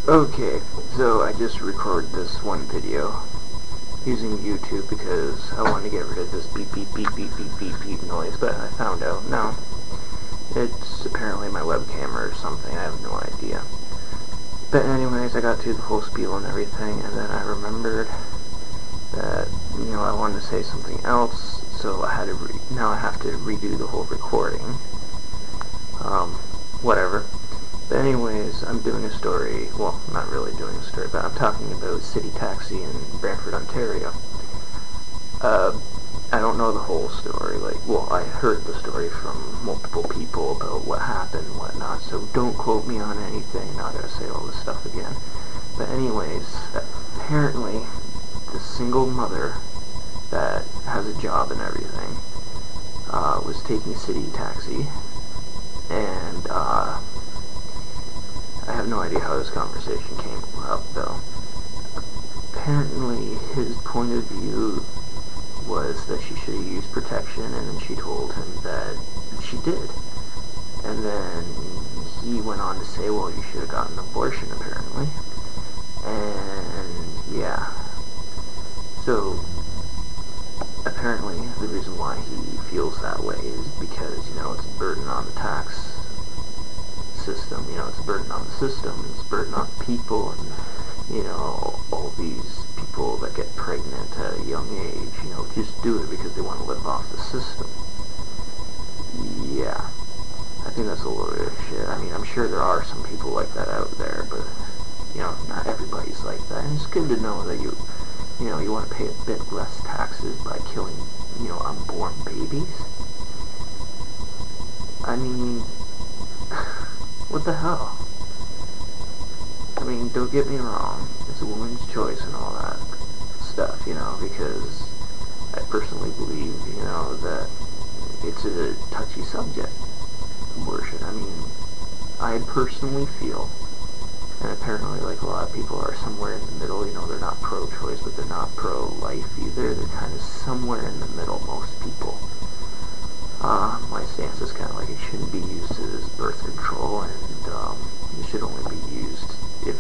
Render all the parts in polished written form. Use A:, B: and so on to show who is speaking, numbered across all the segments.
A: Okay, so I just recorded this one video using YouTube because I wanted to get rid of this beep beep beep beep beep beep beep noise, but I found out, no, it's apparently my webcam or something, I have no idea. But anyways, I got through the whole spiel and everything, and then I remembered that, I wanted to say something else, so I had to now I have to redo the whole recording. Whatever. But anyways, I'm doing a story, well, not really doing a story, but I'm talking about City Taxi in Brantford, Ontario. I don't know the whole story, I heard the story from multiple people about what happened and whatnot, so don't quote me on anything, not gonna say all this stuff again. But anyways, apparently, the single mother that has a job and everything, was taking a City Taxi, and, I have no idea how this conversation came up, though. Apparently, his point of view was that she should have used protection, and then she told him that she did. And then he went on to say, well, you should have gotten an abortion, apparently. And, yeah. So, apparently, the reason why he feels that way is because, it's a burden on the tax system, it's a burden on the system, it's a burden on people, and, all these people that get pregnant at a young age, just do it because they want to live off the system. Yeah, I think that's a load of shit. I mean, I'm sure there are some people like that out there, but, not everybody's like that, and it's good to know that you want to pay a bit less taxes by killing, unborn babies. I mean, what the hell? I mean, don't get me wrong, it's a woman's choice and all that stuff, because I personally believe, that it's a touchy subject, abortion. I mean, I personally feel, and apparently, a lot of people are somewhere in the middle, they're not pro-choice, but they're not pro-life either, they're kind of somewhere in the middle, most people. My stance is kind of like it shouldn't be used as birth control, and it should only be used if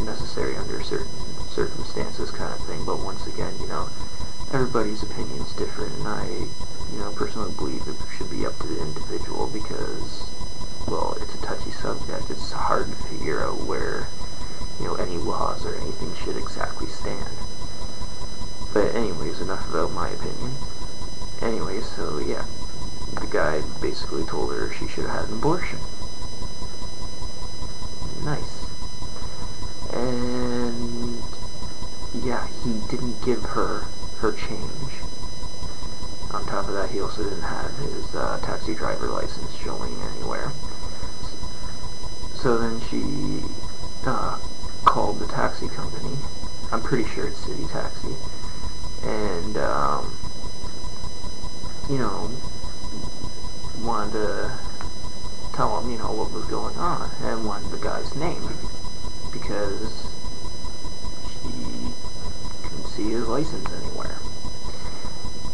A: necessary under certain circumstances kind of thing. But once again, everybody's opinion is different, and I, personally believe it should be up to the individual because, well, it's a touchy subject. It's hard to figure out where, any laws or anything should exactly stand. But anyways, enough about my opinion. Anyways, so yeah, the guy basically told her she should have had an abortion. Nice. And yeah, he didn't give her change. On top of that, he also didn't have his taxi driver license showing anywhere. So then she called the taxi company. I'm pretty sure it's City Taxi. And, wanted to tell him, what was going on, and wanted the guy's name, because she couldn't see his license anywhere.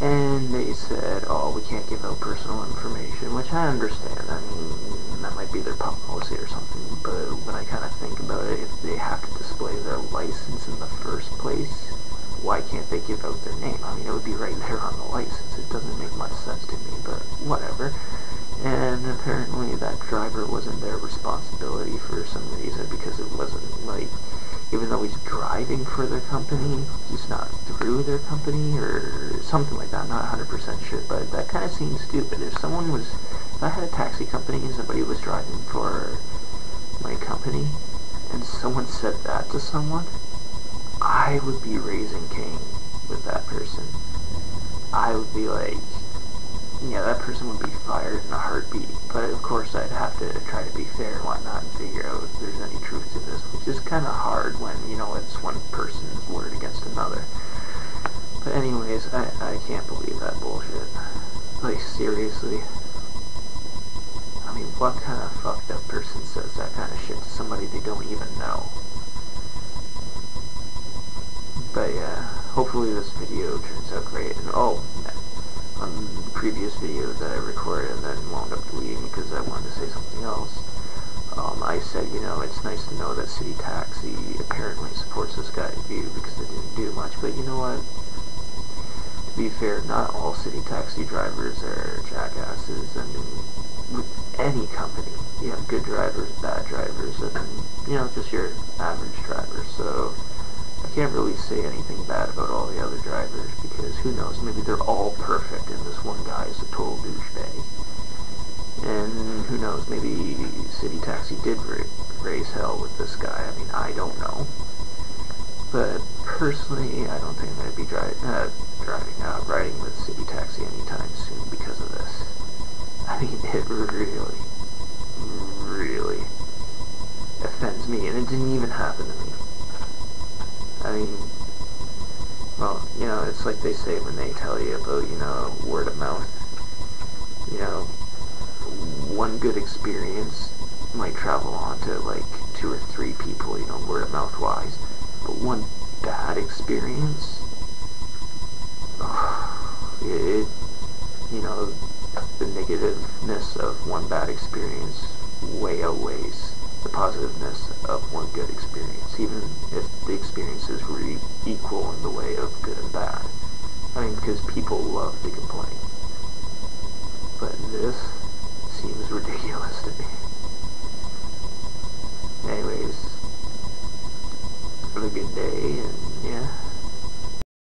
A: And they said, oh, we can't give out personal information, which I understand. I mean, that might be their policy or something, but when I kind of think about it, if they have to display their license in the first place, why can't they give out their name? I mean, it would be right there on the license. It doesn't make much sense to me, but whatever. And apparently that driver wasn't their responsibility for some reason, because it wasn't, even though he's driving for their company, he's not through their company, or something like that. I'm not 100% sure, but that kind of seems stupid. If I had a taxi company and somebody was driving for my company, and someone said that to someone, I would be raising Cain with that person. I would be like, yeah, that person would be fired in a heartbeat. But of course, I'd have to try to be fair and whatnot and figure out if there's any truth to this, which is kind of hard when, it's one person's word against another. But anyways, I can't believe that bullshit. Seriously. I mean, what kind of fucked up person says that kind of shit to somebody they don't even know? But yeah, hopefully this video turns out great. And on the previous video that I recorded and then wound up deleting because I wanted to say something else, I said, you know, it's nice to know that City Taxi apparently supports this guy's view because it didn't do much, but you know what? To be fair, not all City Taxi drivers are jackasses. I mean, with any company, you have good drivers, bad drivers, and, you know, just your average drivers, so I can't really say anything bad about all the other drivers, because who knows, maybe they're all perfect and this one guy is a total douchebag. And who knows, maybe City Taxi did raise hell with this guy. I mean, I don't know. But personally, I don't think I'm going to be riding with City Taxi anytime soon because of this. I mean, it really, really offends me, and it didn't even happen to me. I mean, well, you know, it's like they say when they tell you about, you know, word of mouth. You know, one good experience might travel on to like 2 or 3 people, you know, word of mouth wise. But one bad experience, it, you know, the negativeness of one bad experience way outweighs the positiveness of one good experience, even if the experiences were equal in the way of good and bad. I mean, because people love to complain. But this seems ridiculous to me. Anyways, have a good day, and yeah.